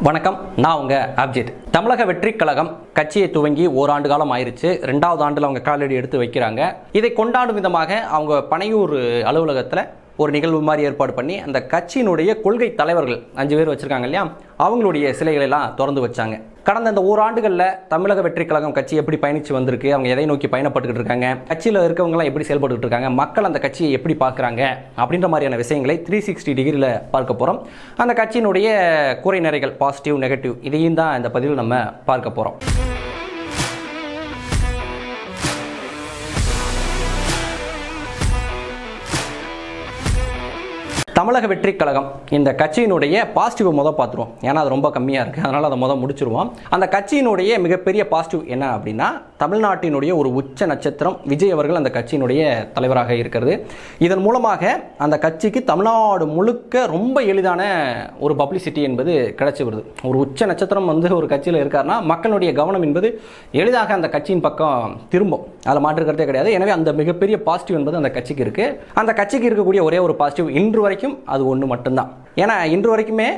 வணக்கம், நான் உங்க அப்ஜித். தமிழக வெற்றி கழகம் கட்சியை துவங்கி ஓராண்டு காலம் ஆயிருச்சு. 2வது ஆண்டில் அவங்க காலடி எடுத்து வைக்கிறாங்க. இதை கொண்டாடும் விதமாக அவங்க பனையூர் அலுவலகத்தில் ஒரு நிகழ்வு மாதிரி ஏற்பாடு பண்ணி அந்த கட்சியினுடைய கொள்கை தலைவர்கள் 5 பேர் வச்சிருக்காங்க இல்லையா, அவங்களுடைய சிலைகளை எல்லாம் திறந்து வச்சாங்க. கடந்த இந்த ஓராண்டுகளில் தமிழக வெற்றி கழகம் கட்சி எப்படி பயணிச்சு வந்திருக்கு, அவங்க எதை நோக்கி பயணப்பட்டுக்கிட்டு இருக்காங்க, கட்சியில் இருக்கவங்களாம் எப்படி செயல்பட்டு இருக்காங்க, மக்கள் அந்த கட்சியை எப்படி பார்க்குறாங்க அப்படின்ற மாதிரியான விஷயங்களை 360 டிகிரியில் பார்க்க போகிறோம். அந்த கட்சியினுடைய குறை நிறைகள், பாசிட்டிவ் நெகட்டிவ், இதையும் தான் இந்த பதிவில் நம்ம பார்க்க போகிறோம். தமிழக வெற்றி கழகம் இந்த கட்சியினுடைய பாசிட்டிவ் பார்த்துருவோம். ஏன்னா அது ரொம்ப கம்மியாக இருக்குது, அதனால் அதை முடிச்சிருவோம். அந்த கட்சியினுடைய மிகப்பெரிய பாசிட்டிவ் என்ன அப்படின்னா, தமிழ்நாட்டினுடைய ஒரு உச்ச நட்சத்திரம் விஜய் அவர்கள் அந்த கட்சியினுடைய தலைவராக இருக்கிறது. இதன் மூலமாக அந்த கட்சிக்கு தமிழ்நாடு முழுக்க ரொம்ப எளிதான ஒரு பப்ளிசிட்டி என்பது கிடைச்சி வருது. ஒரு உச்ச நட்சத்திரம் ஒரு கட்சியில் இருக்காருன்னா மக்களுடைய கவனம் என்பது எளிதாக அந்த கட்சியின் பக்கம் திரும்பும், அதில் மாற்றுக்கிறதே கிடையாது. எனவே அந்த மிகப்பெரிய பாசிட்டிவ் என்பது அந்த கட்சிக்கு இருக்குது. அந்த கட்சிக்கு இருக்கக்கூடிய ஒரே ஒரு பாசிட்டிவ் இன்று வரைக்கும் அது ஒன்று மட்டும்தான். ஏன்னா இன்று வரைக்குமே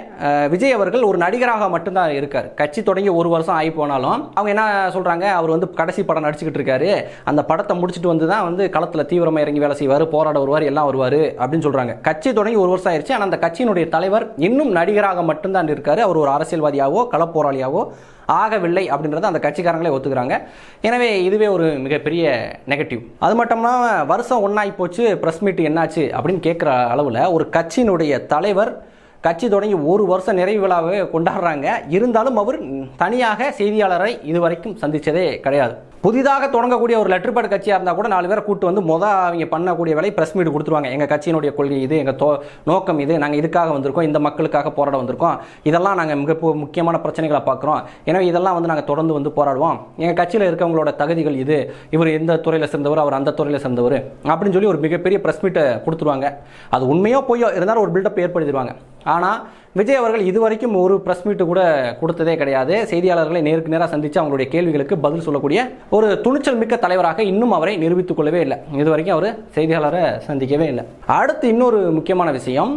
விஜய் அவர்கள் ஒரு நடிகராக மட்டும்தான் இருக்கார். கட்சி தொடங்கி 1 வருஷம் ஆகி போனாலும் அவங்க என்ன சொல்றாங்க, அவர் கடைசி படம் நடிச்சுக்கிட்டு இருக்காரு, அந்த படத்தை முடிச்சுட்டு தான் களத்தில் தீவிரமாக இறங்கி வேலை செய்வார், போராட வருவார், எல்லாம் வருவார் அப்படின்னு சொல்றாங்க. கட்சி தொடங்கி 1 வருஷம் ஆயிடுச்சு, ஆனால் அந்த கட்சியினுடைய தலைவர் இன்னும் நடிகராக மட்டும்தான் இருக்காரு. அவர் ஒரு அரசியல்வாதியாவோ களப்போராளியாவோ ஆகவில்லை அப்படின்றத அந்த கட்சிக்காரங்களே ஒத்துக்கிறாங்க. எனவே இதுவே ஒரு மிகப்பெரிய நெகட்டிவ். அது மட்டும்னா வருஷம் ஒன்றாகி போச்சு, ப்ரெஸ் மீட் என்னாச்சு அப்படின்னு கேட்குற அளவில் ஒரு கட்சியினுடைய தலைவர் கட்சி தொடங்கி 1 வருஷம் நிறைவு விழாவை கொண்டாடுறாங்க. இருந்தாலும் அவர் தனியாக செய்தியாளரை இதுவரைக்கும் சந்தித்ததே கிடையாது. புதிதாக தொடங்கக்கூடிய ஒரு லெட்டர் பேட் கட்சியாக இருந்தால் கூட 4 பேரை கூட்டு அவங்க பண்ணக்கூடிய வேலை ப்ரெஸ் மீட் கொடுத்துருவாங்க. எங்கள் கட்சியினுடைய கொள்கை இது, எங்கள் நோக்கம் இது, நாங்கள் இதுக்காக வந்திருக்கோம், இந்த மக்களுக்காக போராட வந்திருக்கோம், இதெல்லாம் நாங்கள் மிக முக்கியமான பிரச்சனைகளை பார்க்குறோம், எனவே இதெல்லாம் நாங்கள் தொடர்ந்து போராடுவோம், எங்கள் கட்சியில் இருக்கவங்களோட தகுதிகள் இது, இவர் எந்த துறையில் சேர்ந்தவர், அவர் அந்த துறையில் சேர்ந்தவர் அப்படின்னு சொல்லி ஒரு மிகப்பெரிய ப்ரெஸ் மீட்டை கொடுத்துருவாங்க. அது உண்மையோ பொய்யோ இருந்தாலும் ஒரு பில்டப் ஏற்படுத்திடுவாங்க. ஆனால் விஜய் அவர்கள் இதுவரைக்கும் ஒரு ப்ரெஸ் மீட்டு கூட கொடுத்ததே கிடையாது. செய்தியாளர்களை நேருக்கு நேராக சந்தித்து அவங்களுடைய கேள்விகளுக்கு பதில் சொல்லக்கூடிய ஒரு துணிச்சல் மிக்க தலைவராக இன்னும் அவரை நிரூபித்துக் கொள்ளவே இல்லை. இதுவரைக்கும் அவர் செய்தியாளரை சந்திக்கவே இல்லை. அடுத்து இன்னொரு முக்கியமான விஷயம்,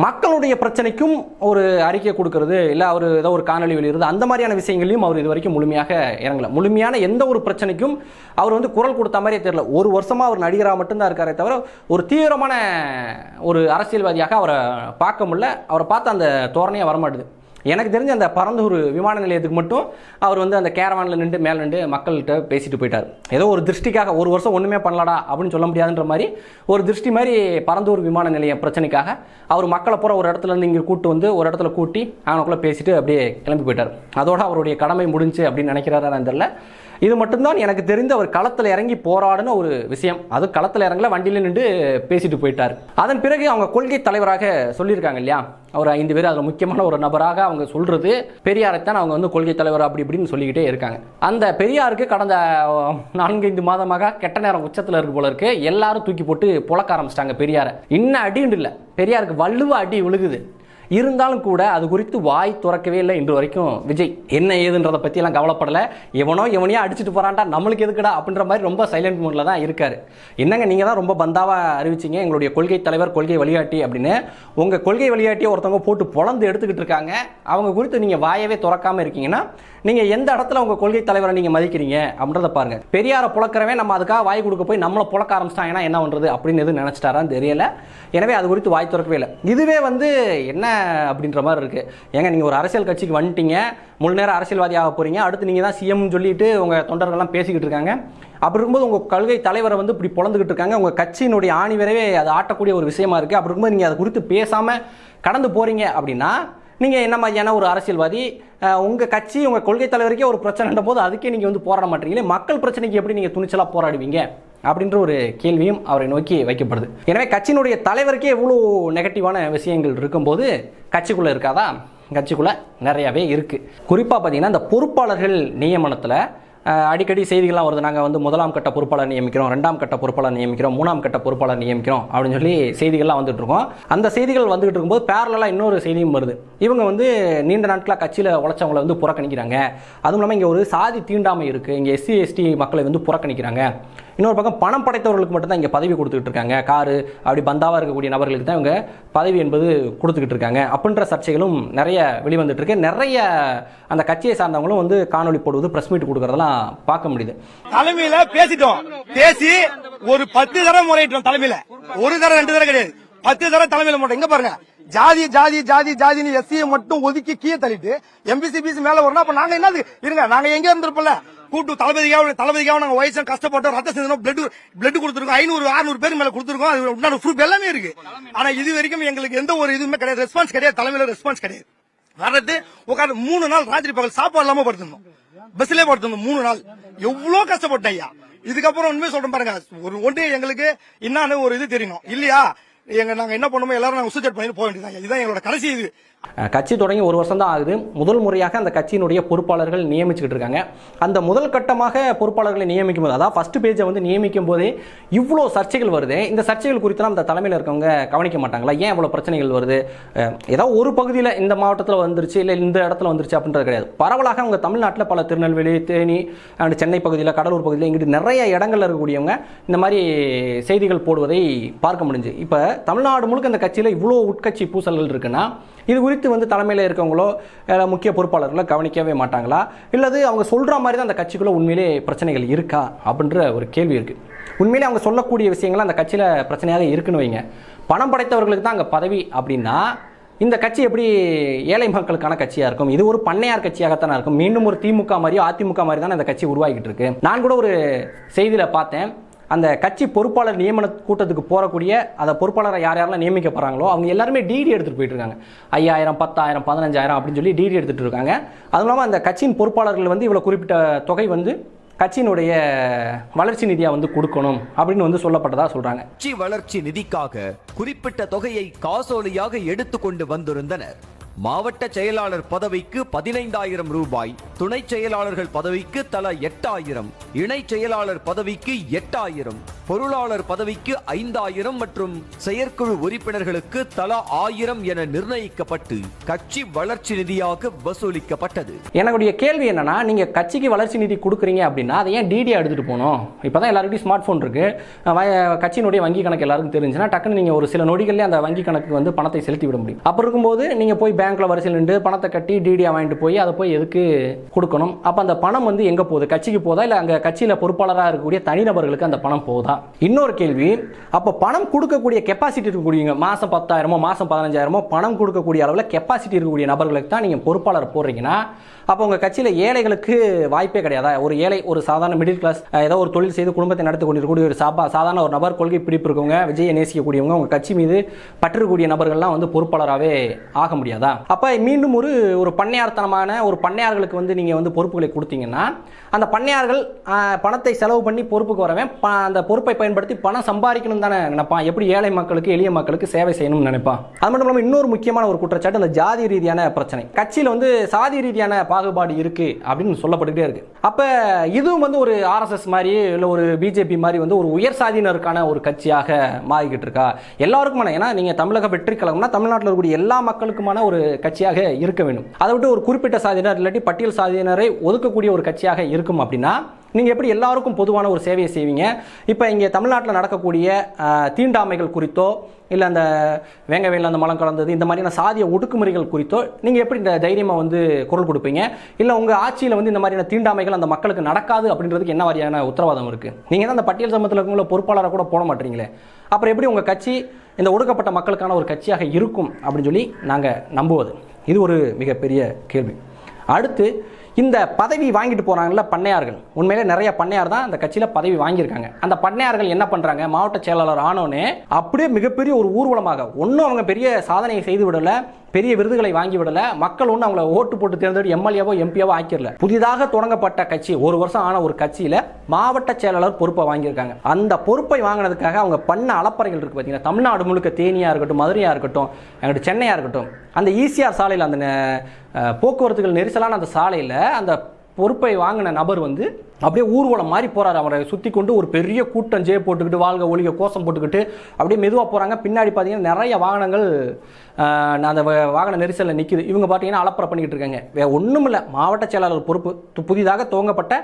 மக்களுடைய பிரச்சனைக்கும் ஒரு அறிக்கை கொடுக்கறது, இல்லை அவர் ஏதோ ஒரு காணொலி வெளியிடுறது, அந்த மாதிரியான விஷயங்களையும் அவர் இதுவரைக்கும் முழுமையாக இறங்கல. முழுமையான எந்த ஒரு பிரச்சனைக்கும் அவர் குரல் கொடுத்த மாதிரியே தெரியல. 1 வருஷமாக அவர் நடிகராக மட்டும்தான் இருக்காரே தவிர ஒரு தீவிரமான ஒரு அரசியல்வாதியாக அவரை பார்க்க முடியல. அவரை பார்த்து அந்த தோரணையாக வரமாட்டுது. எனக்கு தெரிஞ்ச அந்த பரந்தூர் விமான நிலையத்துக்கு மட்டும் அவர் அந்த கேரவானில் நின்று மேலே நின்று மக்கள்கிட்ட பேசிட்டு போயிட்டார். ஏதோ ஒரு திருஷ்டிக்காக 1 வருஷம் ஒன்றுமே பண்ணலடா அப்படின்னு சொல்ல முடியாதுன்ற மாதிரி ஒரு திருஷ்டி மாதிரி பரந்தூர் விமான நிலைய பிரச்சனைக்காக அவர் மக்களை பூரா ஒரு இடத்துல இருந்து இங்கே கூட்டு ஒரு இடத்துல கூட்டி அவனுக்குள்ளே பேசிட்டு அப்படியே கிளம்பி போயிட்டார். அதோட அவருடைய கடமை முடிஞ்சு அப்படின்னு நினைக்கிறாரான்னு தெரியல. இது மட்டும்தான் எனக்கு தெரிந்து அவர் களத்தில் இறங்கி போராடின ஒரு விஷயம். அது களத்தில் இறங்கல, வண்டியில் நின்று பேசிட்டு போயிட்டார். அதன் பிறகு அவங்க கொள்கை தலைவராக சொல்லியிருக்காங்க இல்லையா, ஒரு 5 பேர், அதில் முக்கியமான ஒரு நபராக அவங்க சொல்றது பெரியாரைத்தான் அவங்க கொள்கை தலைவர் அப்படி இப்படின்னு சொல்லிக்கிட்டே இருக்காங்க. அந்த பெரியாருக்கு கடந்த 4-5 மாதமாக கெட்ட நேரம் உச்சத்தில் இருக்கு போல இருக்கு. எல்லாரும் தூக்கி போட்டு புழக்க ஆரம்பிச்சிட்டாங்க பெரியாரை. இன்னும் அடின்னு இல்லை, பெரியாருக்கு வள்ளுவ அடி விழுகுது. இருந்தாலும் கூட அது குறித்து வாய் துறக்கவே இல்லை இன்று வரைக்கும் விஜய். என்ன ஏதுன்றதை பற்றி எல்லாம் கவலைப்படலை. எவனையோ அடிச்சுட்டு போறான்டா, நம்மளுக்கு எதுக்குடா அப்படின்ற மாதிரி ரொம்ப சைலண்ட் மூடில் தான் இருக்காரு. என்னங்க, நீங்கள் தான் ரொம்ப பந்தாவாக அறிவிச்சிங்க எங்களுடைய கொள்கை தலைவர், கொள்கை வழிகாட்டி அப்படின்னு. உங்கள் கொள்கை வழிகாட்டியை ஒருத்தவங்க போட்டு பொழந்து எடுத்துக்கிட்டு இருக்காங்க. அவங்க குறித்து நீங்கள் வாயவே துறக்காமல் இருக்கீங்கன்னா நீங்கள் எந்த இடத்துல உங்கள் கொள்கை தலைவரை நீங்கள் மதிக்கிறீங்க அப்படின்றத பாருங்கள். பெரியாரை புழக்கிறவே நம்ம அதுக்காக வாய் கொடுக்க போய் நம்மளை புழக்க ஆரம்பிச்சிட்டாங்கன்னா என்ன பண்ணுறது அப்படின்னு எதுவும் நினச்சிட்டாரான்னு தெரியல. எனவே அது குறித்து வாய் துறக்கவே இல்லை. இதுவே என்ன அப்படின்ற மாதிரி இருக்கு. ஏங்க, நீங்கள் ஒரு அரசியல் கட்சிக்கு வந்துட்டீங்க, முழு நேரம் அரசியல்வாதி ஆக போறீங்க, அடுத்து நீங்கள் தான் சிஎம் சொல்லிட்டு உங்கள் தொண்டர்கள்லாம் பேசிக்கிட்டு இருக்காங்க. அப்படி இருக்கும்போது உங்கள் கொள்கை தலைவரை இப்படி பொழந்துக்கிட்டு இருக்காங்க. உங்கள் கட்சியினுடைய ஆணிவரவே அது ஆட்டக்கூடிய ஒரு விஷயமா இருக்குது. அப்படி இருக்கும்போது நீங்கள் அதை குறித்து பேசாமல் கடந்து போகிறீங்க அப்படின்னா நீங்கள் என்ன மாதிரியான ஒரு அரசியல்வாதி? உங்கள் கட்சி, உங்கள் கொள்கை தலைவருக்கே ஒரு பிரச்சனைன்ற போது அதுக்கே நீங்கள் போராட மாட்டீங்களே, மக்கள் பிரச்சனைக்கு எப்படி நீங்கள் துணிச்சலாக போராடுவீங்க அப்படின்ற ஒரு கேள்வியும் அவரை நோக்கி வைக்கப்படுது. எனவே கட்சியினுடைய தலைவருக்கே எவ்வளோ நெகட்டிவான விஷயங்கள் இருக்கும்போது கட்சிக்குள்ளே இருக்காதா? கட்சிக்குள்ளே நிறையாவே இருக்குது. குறிப்பாக பார்த்தீங்கன்னா இந்த பொறுப்பாளர்கள் நியமனத்தில் அடிக்கடி செய்திகள்லாம் வருது. நாங்கள் 1ஆம் கட்ட பொறுப்பாளர் நியமிக்கிறோம், 2ஆம் கட்ட பொறுப்பாளர் நியமிக்கிறோம், 3ஆம் கட்ட பொறுப்பாளர் நியமிக்கிறோம் அப்படின்னு சொல்லி செய்திகள்லாம் வந்துட்டு இருக்கோம். அந்த செய்திகள் வந்துகிட்டு இருக்கும்போது பேரலாக இன்னொரு செய்தியும் வருது. இவங்க நீண்ட நாட்களாக கட்சியில் உழைச்சவங்களை புறக்கணிக்கிறாங்க. அதுவும் இல்லாமல் இங்கே ஒரு சாதி தீண்டாமை இருக்குது, இங்கே SC ST மக்களை புறக்கணிக்கிறாங்க, இன்னொரு பக்கம் பணம் படைத்தவர்களுக்கு மட்டும்தான் இங்கே பதவி கொடுத்துக்கிட்டு இருக்காங்க, காரு அப்படி பந்தாவாக இருக்கக்கூடிய நபர்களுக்கு தான் இவங்க பதவி என்பது கொடுத்துக்கிட்டு இருக்காங்க அப்படின்ற சர்ச்சைகளும் நிறைய வெளிவந்துட்டு இருக்கு. நிறைய அந்த கட்சியை சார்ந்தவங்களும் வந்து காணொலி போடுவது, பிரஸ் மீட் கொடுக்கறதெல்லாம் பார்க்க முடியுது. தலைமையில பேசிட்டோம், பேசி ஒரு 10 தடவை முறையிட்டோம் தலைமையில, ஒரு தடவை 2 தடவை கிடையாது, 10 தடவை தலைமையில முறை. இங்க பாருங்க, ஜாதி ஜாதி ஜாதி ஜாதின்னு எஸ்சியை மட்டும் ஒதுக்கி கீழே தள்ளிட்டு எம்பிசி பிசி மேல வரணும். அப்ப நாங்க என்ன இருங்க, நாங்க எங்க இருந்திருப்போம்ல, கூட்டு தளபதிக்காக நாங்க வயசா கஷ்டப்பட்டோம், ரத்த சிந்தனம், பிளட் கொடுத்துருக்கோம், 500-600 பேர் மேல கொடுத்துருக்கோம், அது உண்டான ப்ரூஃப் எல்லாமே இருக்கு. ஆனா இது வரைக்கும் எங்களுக்கு எந்த ஒரு இதுவுமே கிடையாது, ரெஸ்பான்ஸ் கிடையாது, தலைமையில ரெஸ்பான்ஸ் கிடையாது. வர்றது உட்காந்து 3 நாள் ராத்திரி பகல் சாப்பாடு இல்லாம படுத்திருந்தோம், பஸ்லயே படுத்திருந்தோம் 3 நாள். எவ்வளவு கஷ்டப்பட்டேன் ஐயா. இதுக்கப்புறம் உண்மையை சொல்றேன் பாருங்க, ஒன்று எங்களுக்கு என்னன்னு ஒரு இது தெரியணும் இல்லையா, நாங்க என்ன பண்ணுமோ எல்லாரும் நாங்க சூசைட் பண்ணி போக வேண்டியது. இதுதான் எங்களோட கடைசி இது. கட்சி தொடங்கி 1 வருஷம் தான் ஆகுது. முதல் முறையாக அந்த கட்சியினுடைய பொறுப்பாளர்கள் நியமிச்சுக்கிட்டு இருக்காங்க. அந்த முதல் கட்டமாக பொறுப்பாளர்களை நியமிக்கும் போது, அதாவது ஃபர்ஸ்ட் பேஜை வந்து நியமிக்கும் போதே இவ்வளோ சர்ச்சைகள் வருது. இந்த சர்ச்சைகள் குறித்து அந்த தலைமையில் இருக்கவங்க கவனிக்க மாட்டாங்களா? ஏன் இவ்வளோ பிரச்சனைகள் வருது? ஏதாவது ஒரு பகுதியில் இந்த மாவட்டத்தில் வந்துருச்சு, இல்லை இந்த இடத்துல வந்துருச்சு அப்படின்றது கிடையாது. பரவலாக அவங்க தமிழ்நாட்டில் பல திருநெல்வேலி, தேனி அண்ட் சென்னை பகுதியில், கடலூர் பகுதியில், இங்கிட்டு நிறைய இடங்கள்ல இருக்கக்கூடியவங்க இந்த மாதிரி செய்திகள் போடுவதை பார்க்க முடிஞ்சு. இப்போ தமிழ்நாடு முழுக்க இந்த கட்சியில் இவ்வளோ உட்கட்சி பூசல்கள் இருக்குன்னா இது குறித்து வந்து தலைமையில் இருக்கவங்களோ முக்கிய பொறுப்பாளர்களோ கவனிக்கவே மாட்டாங்களா? இல்லது அவங்க சொல்கிற மாதிரி தான் அந்த கட்சிக்குள்ளே உண்மையிலே பிரச்சனைகள் இருக்கா அப்படின்ற ஒரு கேள்வி இருக்குது. உண்மையிலே அவங்க சொல்லக்கூடிய விஷயங்கள் அந்த கட்சியில் பிரச்சனையாக இருக்குன்னு வைங்க, பணம் படைத்தவர்களுக்கு தான் அங்கே பதவி அப்படின்னா இந்த கட்சி எப்படி ஏழை மக்களுக்கான கட்சியாக இருக்கும்? இது ஒரு பண்ணையார் கட்சியாகத்தானே இருக்கும். மீண்டும் ஒரு திமுக மாதிரியோ அதிமுக மாதிரி தானே அந்த கட்சி உருவாகிட்டு இருக்கு. நான் கூட ஒரு செய்தியில் பார்த்தேன், அந்த கட்சி பொறுப்பாளர் நியமன கூட்டத்துக்கு போகக்கூடிய அந்த பொறுப்பாளரை யாரெல்லாம் நியமிக்கப்படுறாங்களோ அவங்க எல்லாருமே டிடி எடுத்துகிட்டு போயிட்டு இருக்காங்க. 5000, 10,000, 15,000 அப்படின்னு சொல்லி டிடி எடுத்துகிட்டு இருக்காங்க. அதுவும் இல்லாமல் அந்த கட்சியின் பொறுப்பாளர்கள் வந்து இவ்வளோ குறிப்பிட்ட தொகை வந்து கட்சியினுடைய வளர்ச்சி நிதியா வந்து கொடுக்கணும் அப்படின்னு வந்து சொல்லப்பட்டதா சொல்றாங்க. கட்சி வளர்ச்சி நிதிக்காக குறிப்பிட்ட தொகையை காசோலையாக எடுத்துக்கொண்டு வந்திருந்தனர். மாவட்ட செயலாளர் பதவிக்கு 15,000 ரூபாய், துணை செயலாளர்கள் பதவிக்கு தலா 8,000, இணை செயலாளர் பதவிக்கு 8,000, பொருளாளர் பதவிக்கு 5,000 மற்றும் செயற்குழு உறுப்பினர்களுக்கு தலா 1,000 என நிர்ணயிக்கப்பட்டு கட்சி வளர்ச்சி நிதியாக வசூலிக்கப்பட்டது. என்னுடைய கேள்வி என்னன்னா, நீங்க கட்சிக்கு வளர்ச்சி நிதி கொடுக்குறீங்க அப்படின்னா அதை ஏன் டிடி எடுத்துட்டு போகணும்? இப்பதான் எல்லாருக்கும் ஸ்மார்ட் போன் இருக்கு, கட்சியினுடைய வங்கி கணக்கு எல்லாருக்கும் தெரிஞ்சுன்னா டக்குன்னு நீங்க ஒரு சில நொடிகள்லேயே அந்த வங்கி கணக்கு வந்து பணத்தை செலுத்தி விட முடியும். அப்படி இருக்கும்போது நீங்க போய் பேங்க்ல வரிசையில் நின்று பணத்தை கட்டி டிடியா வாங்கிட்டு போய் அதை போய் எதுக்கு கொடுக்கணும்? அப்ப அந்த பணம் வந்து எங்க போகுது? கட்சிக்கு போதா இல்ல அங்க கட்சியில பொறுப்பாளராக இருக்கக்கூடிய தனிநபர்களுக்கு அந்த பணம் போதா? இன்னொரு கேள்வி, அப்ப பணம் கொடுக்கக்கூடிய கெப்பாசிட்டி இருக்கக்கூடிய மாசம் 10,000 மாசம் 15,000 பணம் கொடுக்கக்கூடிய அளவில் கெப்பாசிட்டி இருக்கக்கூடிய நபர்களுக்கு தான் நீங்க பொறுப்பாளர் போடுறீங்கன்னா அப்போ உங்க கட்சியில ஏழைகளுக்கு வாய்ப்பே கிடையாதா? ஒரு ஏழை, ஒரு சாதாரண மிடில் கிளாஸ், ஏதோ ஒரு தொழில் செய்து குடும்பத்தை நடத்தி கொண்டிருக்கக்கூடிய ஒரு சாதாரண ஒரு நபர், கொள்கை பிடிப்பு இருக்கவங்க, விஜயை நேசிக்கக்கூடியவங்க, உங்க கட்சி மீது பற்றிருக்கக்கூடிய நபர்கள்லாம் வந்து பொறுப்பாளராகவே ஆக முடியாதா? அப்ப மீண்டும் ஒரு பண்ணையார்த்தனமான ஒரு பண்ணையார்களுக்கு வந்து நீங்க வந்து பொறுப்புகளை கொடுத்தீங்கன்னா அந்த பண்ணையார்கள் பணத்தை செலவு பண்ணி பொறுப்புக்கு வரவேன் அந்த பொறுப்பை பயன்படுத்தி பணம் சம்பாதிக்கணும் தானே நினைப்பான். எப்படி ஏழை மக்களுக்கு, எளிய மக்களுக்கு சேவை செய்யணும்னு நினைப்பான். அது மட்டும் இல்லாமல் இன்னொரு முக்கியமான ஒரு குற்றச்சாட்டு, அந்த ஜாதி ரீதியான பிரச்சனை. கட்சியில் வந்து சாதி ரீதியான பாகுபாடு இருக்கு அப்படின்னு சொல்லப்பட்டுக்கிட்டே இருக்கு. அப்ப இதுவும் வந்து ஒரு ஆர்எஸ்எஸ் மாதிரி இல்ல ஒரு பிஜேபி மாதிரி வந்து ஒரு உயர் சாதியினருக்கான ஒரு கட்சியாக மாறிக்கிட்டு இருக்கா? எல்லாருக்குமான, ஏன்னா நீங்க தமிழக வெற்றி கழகம்னா தமிழ்நாட்டில் இருக்கக்கூடிய எல்லா மக்களுக்குமான ஒரு கட்சியாக இருக்க வேண்டும். அதை விட்டு ஒரு குறிப்பிட்ட சாதியினர் இல்லாட்டி பட்டியல் சாதியினரை ஒதுக்கக்கூடிய ஒரு கட்சியாக இருக்கும் அப்படின்னா நீங்க எப்படி எல்லாருக்கும் பொதுவான ஒரு சேவையை செய்வீங்க? இப்போ இங்கே தமிழ்நாட்டில் நடக்கக்கூடிய தீண்டாமைகள் குறித்தோ இல்லை அந்த வேங்க வேல அந்த மலம் கலந்தது இந்த மாதிரியான சாதிய ஒடுக்குமுறைகள் குறித்தோ நீங்கள் எப்படி இந்த தைரியமாக வந்து குரல் கொடுப்பீங்க? இல்லை உங்கள் ஆட்சியில் வந்து இந்த மாதிரியான தீண்டாமைகள் அந்த மக்களுக்கு நடக்காது அப்படின்றதுக்கு என்ன மாதிரியான உத்தரவாதம் இருக்குது? நீங்கள் தான் அந்த பட்டியல் சமூகத்தில் இருக்கவங்கள பொறுப்பாளராக கூட போட மாட்டீங்களே, அப்புறம் எப்படி உங்கள் கட்சி இந்த ஒடுக்கப்பட்ட மக்களுக்கான ஒரு கட்சியாக இருக்கும் அப்படின்னு சொல்லி நாங்கள் நம்புவது? இது ஒரு மிகப்பெரிய கேள்வி. அடுத்து, இந்த பதவி வாங்கிட்டு போறாங்கல்ல பண்ணையார்கள், உண்மையிலே நிறைய பண்ணையார் தான் அந்த கட்சியில பதவி வாங்கியிருக்காங்க. அந்த பண்ணையார்கள் என்ன பண்றாங்க? மாவட்ட செயலாளர் ஆனோனே அப்படியே மிகப்பெரிய ஒரு ஊர்வலமாக, ஒன்றும் அவங்க பெரிய சாதனையை செய்து விடல, பெரிய விருதுகளை வாங்கி விடல, மக்கள் ஒன்று அவங்கள ஓட்டு போட்டு தேர்ந்தெடுத்து எம்எல்ஏவோ எம்பியாவோ ஆக்கிடல. புதிதாக தொடங்கப்பட்ட கட்சி, 1 வருஷம் ஆன ஒரு கட்சியில மாவட்ட செயலாளர் பொறுப்பை வாங்கியிருக்காங்க. அந்த பொறுப்பை வாங்கினதுக்காக அவங்க பண்ண அலப்பறைகள் இருக்கு பார்த்தீங்கன்னா, தமிழ்நாடு முழுக்க தேனியா இருக்கட்டும், மதுரையா இருக்கட்டும், அங்கிட்டு சென்னையா இருக்கட்டும், அந்த ஈசிஆர் சாலையில் அந்த போக்குவரத்துகள் நெரிசலான அந்த சாலையில் அந்த பொறுப்பை வாங்கின நபர் வந்து அப்படியே ஊர்வலம் மாதிரி போறாரு. அவரை சுற்றி கொண்டு ஒரு பெரிய கூட்டம் ஜே போட்டுக்கிட்டு, வாழ்க ஒளிக கோஷம் போட்டுக்கிட்டு அப்படியே மெதுவாக போகிறாங்க. பின்னாடி பார்த்தீங்கன்னா நிறைய வாகனங்கள் அந்த வாகன நெரிசலில் நிற்குது. இவங்க பார்த்தீங்கன்னா அலப்பறை பண்ணிக்கிட்டு இருக்காங்க. வேறு ஒன்றும் இல்லை, மாவட்ட செயலாளர் பொறுப்பு புதிதாக துவங்கப்பட்ட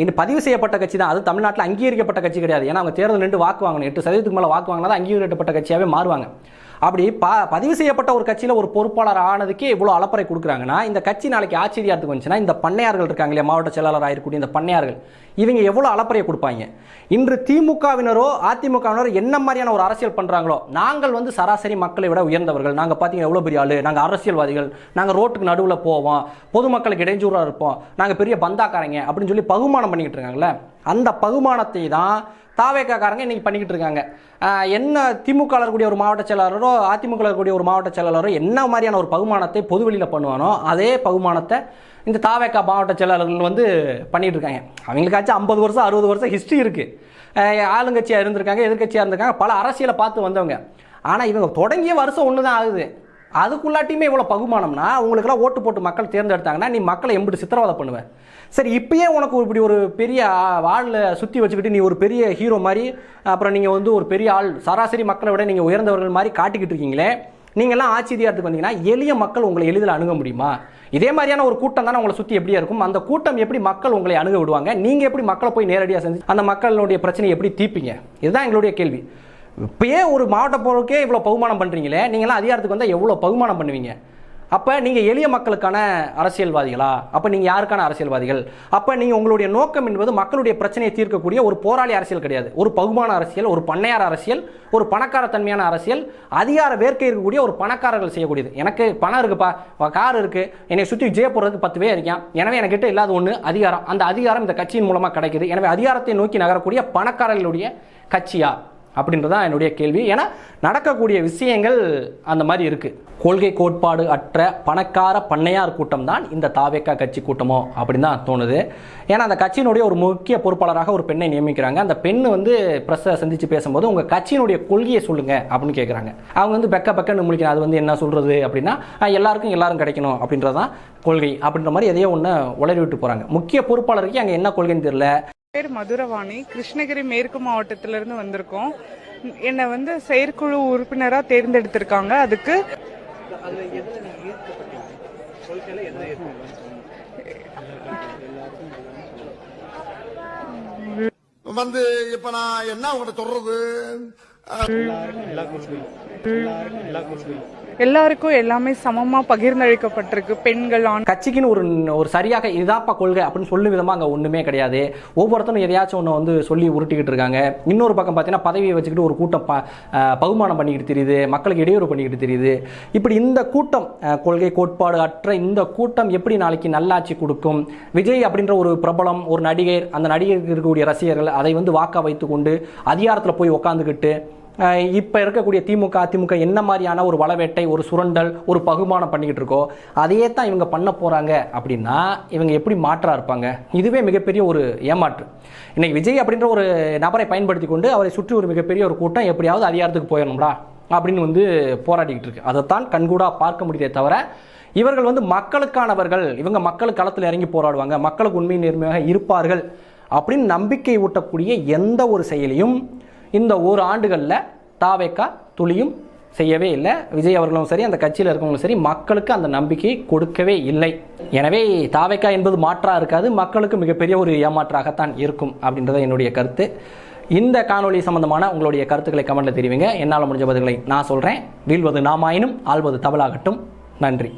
இன்னும் பதிவு செய்யப்பட்ட கட்சி தான், அது தமிழ்நாட்டில் அங்கீகரிக்கப்பட்ட கட்சி கிடையாது. ஏன்னா அவங்க தேர்தல் நின்று வாக்கு வாங்கணும், 8% மேலே வாக்கு வாங்கினா தான் அங்கீகரிக்கப்பட்ட கட்சியாகவே மாறுவாங்க. அப்படி பதிவு செய்யப்பட்ட ஒரு கட்சியில் ஒரு பொறுப்பாளர் ஆனதுக்கே இவ்வளோ அலப்பறை கொடுக்குறாங்கன்னா, இந்த கட்சி நாளைக்கு ஆட்சி அதிகாரத்துக்கு வந்துச்சுன்னா இந்த பண்ணையார்கள் இருக்காங்க இல்லையா, மாவட்ட செயலாளர் ஆயிருக்கூடிய இந்த பண்ணையார்கள், இவங்க எவ்வளோ அலப்பறையை கொடுப்பாங்க. இன்று திமுகவினரோ அதிமுகவினரோ என்ன மாதிரியான ஒரு அரசியல் பண்ணுறாங்களோ, நாங்கள் வந்து சராசரி மக்களை விட உயர்ந்தவர்கள், நாங்கள் பார்த்தீங்கன்னா எவ்வளோ பெரிய ஆளு, நாங்கள் அரசியல்வாதிகள், நாங்கள் ரோட்டுக்கு நடுவில் போவோம், பொதுமக்களுக்கு இடைஞ்சூறாக இருப்போம், நாங்கள் பெரிய பந்தாக்காரங்க அப்படின்னு சொல்லி பகுமானம் பண்ணிக்கிட்டு இருக்காங்களே, அந்த பகுமானத்தை தான் தாவேக்காரங்க இன்னைக்கு பண்ணிக்கிட்டு இருக்காங்க. என்ன திமுக இருக்கக்கூடிய ஒரு மாவட்ட செயலாளரோ அதிமுக இருக்கக்கூடிய ஒரு மாவட்ட செயலாளரோ என்ன மாதிரியான ஒரு பகுமானத்தை பொதுவெளியில் பண்ணுவானோ அதே பகுமானத்தை இந்த தாவேக்கா மாவட்ட செயலாளர்கள் வந்து பண்ணிட்டு இருக்காங்க. அவங்களுக்காச்சும் 50 வருஷம் 60 வருஷம் ஹிஸ்ட்ரி இருக்கு, ஆளுங்கட்சியாக இருந்திருக்காங்க, எதிர்கட்சியாக இருந்திருக்காங்க, பல அரசியலை பார்த்து வந்தவங்க. ஆனால் இவங்க தொடங்கிய வருஷம் ஒன்று தான் ஆகுது, அதுக்குள்ளாட்டியுமே இவ்வளோ பகுமானம்னா உங்களுக்கெல்லாம் ஓட்டு போட்டு மக்கள் தேர்ந்தெடுத்தாங்கன்னா நீ மக்களை எம்பிட்டு சித்திரவதை பண்ணுவேன். சரி, இப்பயே உனக்கு இப்படி ஒரு பெரிய ஆளில் சுற்றி வச்சுக்கிட்டு நீ ஒரு பெரிய ஹீரோ மாதிரி, அப்புறம் நீங்கள் வந்து ஒரு பெரிய ஆள், சராசரி மக்களை விட நீங்கள் உயர்ந்தவர்கள் மாதிரி காட்டிக்கிட்டு இருக்கீங்களே, நீங்கள்லாம் ஆட்சி அதிகாரத்துக்கு வந்தீங்கன்னா எளிய மக்கள் உங்களை எளிதில் அணுக முடியுமா? இதே மாதிரியான ஒரு கூட்டம் தானே உங்களை சுற்றி எப்படியா இருக்கும்? அந்த கூட்டம் எப்படி மக்கள் உங்களை அணுக விடுவாங்க? நீங்கள் எப்படி மக்களை போய் நேரடியாக செஞ்சு அந்த மக்களுடைய பிரச்சனையை எப்படி தீர்ப்பீங்க? இதுதான் எங்களுடைய கேள்வி. இப்பயே ஒரு மாவட்ட போருக்கே இவ்வளோ பகுமானம் பண்ணுறீங்களே, நீங்களாம் அதிகாரத்துக்கு வந்தால் எவ்வளோ பகுமானம் பண்ணுவீங்க? அப்போ நீங்கள் எளிய மக்களுக்கான அரசியல்வாதிகளா? அப்போ நீங்கள் யாருக்கான அரசியல்வாதிகள்? அப்போ நீங்கள் உங்களுடைய நோக்கம் என்பது மக்களுடைய பிரச்சனையை தீர்க்கக்கூடிய ஒரு போராளி அரசியல் கிடையாது, ஒரு பகுமான அரசியல், ஒரு பண்ணையார் அரசியல், ஒரு பணக்கார தன்மையான அரசியல், அதிகார வேர்க்கை இருக்கக்கூடிய ஒரு பணக்காரர்கள் செய்யக்கூடியது. எனக்கு பணம் இருக்குப்பா, கார் இருக்கு, என்னை சுற்றி ஜெய போடுறதுக்கு 10 பேர் இருக்கான், எனவே எனக்கிட்ட இல்லாத ஒன்று அதிகாரம். அந்த அதிகாரம் இந்த கட்சியின் மூலமாக கிடைக்குது, எனவே அதிகாரத்தை நோக்கி நகரக்கூடிய பணக்காரர்களுடைய கட்சியா அப்படின்றதான் என்னுடைய கேள்வி. ஏன்னா நடக்கக்கூடிய விஷயங்கள் அந்த மாதிரி இருக்கு. கொள்கை கோட்பாடு அற்ற பணக்கார பண்ணையார் கூட்டம் தான் இந்த தாவேக்கா கட்சி கூட்டமோ அப்படின்னு தான் தோணுது. ஏன்னா அந்த கட்சியினுடைய ஒரு முக்கிய பொறுப்பாளராக ஒரு பெண்ணை நியமிக்கிறாங்க. அந்த பெண் வந்து பிரஸ்ஸை சந்திச்சு பேசும்போது உங்கள் கட்சியினுடைய கொள்கையை சொல்லுங்க அப்படின்னு கேட்குறாங்க. அவங்க வந்து பெக்கன்னு முழிக்கிறாங்க. அது வந்து என்ன சொல்றது அப்படின்னா, எல்லாருக்கும் எல்லாரும் கிடைக்கணும் அப்படின்றதான் கொள்கை அப்படின்ற மாதிரி எதையோ ஒன்று உளறி விட்டு போகிறாங்க. முக்கிய பொறுப்பாளருக்கு அங்கே என்ன கொள்கைன்னு தெரியல. பேர் மதுரவாணி, கிருஷ்ணகிரி மேற்கு மாவட்டத்திலிருந்து வந்திருக்கோம். என்னை வந்து செயற்குழு உறுப்பினராக தேர்ந்தெடுத்திருக்காங்க. அதுக்கு வந்து இப்ப நான் என்ன உங்கள்கிட்ட சொல்றது, எல்லாருக்கும் எல்லாமே சமமா பகிர்ந்தளிக்கப்பட்டிருக்கு. பெண்கள் கட்சிக்குன்னு ஒரு சரியாக இதாப்பா கொள்கை அப்படின்னு சொல்லு விதமா அங்கே ஒன்றுமே கிடையாது. ஒவ்வொருத்தரும் எதையாச்சும் ஒன்று வந்து சொல்லி உருட்டிக்கிட்டு இருக்காங்க. இன்னொரு பக்கம் பார்த்தீங்கன்னா பதவியை வச்சுக்கிட்டு ஒரு கூட்டம் பகுமானம் பண்ணிக்கிட்டு தெரியுது, மக்களுக்கு இடையூறு பண்ணிக்கிட்டு தெரியுது. இப்படி இந்த கூட்டம், கொள்கை கோட்பாடு அற்ற இந்த கூட்டம் எப்படி நாளைக்கு நல்லாட்சி கொடுக்கும்? விஜய் அப்படின்ற ஒரு பிரபலம், ஒரு நடிகர், அந்த நடிகருக்கு இருக்கக்கூடிய ரசிகர்கள் அதை வந்து வாக்கா வைத்துக்கொண்டு அதிகாரத்தில் போய் உக்காந்துக்கிட்டு இப்போ இருக்கக்கூடிய திமுக அதிமுக என்ன மாதிரியான ஒரு வளவேட்டை, ஒரு சுரண்டல், ஒரு பகுமானம் பண்ணிக்கிட்டு இருக்கோ அதையே தான் இவங்க பண்ண போகிறாங்க. அப்படின்னா இவங்க எப்படி மாற்றா இருப்பாங்க? இதுவே மிகப்பெரிய ஒரு ஏமாற்று. இன்னைக்கு விஜய் அப்படின்ற ஒரு நபரை பயன்படுத்தி கொண்டு அவரை சுற்றி ஒரு மிகப்பெரிய ஒரு கூட்டம் எப்படியாவது அதிகாரத்துக்கு போயிடணும்டா அப்படின்னு வந்து போராடிக்கிட்டு இருக்கு. அதைத்தான் கண்கூடாக பார்க்க முடியுதே தவிர இவர்கள் வந்து மக்களுக்கானவர்கள், இவங்க மக்கள் களத்தில் இறங்கி போராடுவாங்க, மக்களுக்கு உண்மை நேர்மையாக இருப்பார்கள் அப்படின்னு நம்பிக்கை ஊட்டக்கூடிய எந்த ஒரு செயலையும் இந்த ஒரு ஆண்டுகளில் தாவேக்கா துளியும் செய்யவே இல்லை. விஜய் அவர்களும் சரி, அந்த கட்சியில் இருக்கவங்களும் சரி, மக்களுக்கு அந்த நம்பிக்கையை கொடுக்கவே இல்லை. எனவே தாவேக்கா என்பது மாற்றா இருக்காது, மக்களுக்கு மிகப்பெரிய ஒரு ஏமாற்றாகத்தான் இருக்கும் அப்படின்றத என்னுடைய கருத்து. இந்த காணொலி சம்பந்தமான உங்களுடைய கருத்துக்களை கமெண்ட்ல தெரிவிங்க. என்னால் முடிஞ்ச பதில்களை நான் சொல்கிறேன். வீழ்வது நாமாயினும் ஆள்வது தமிழாகட்டும். நன்றி.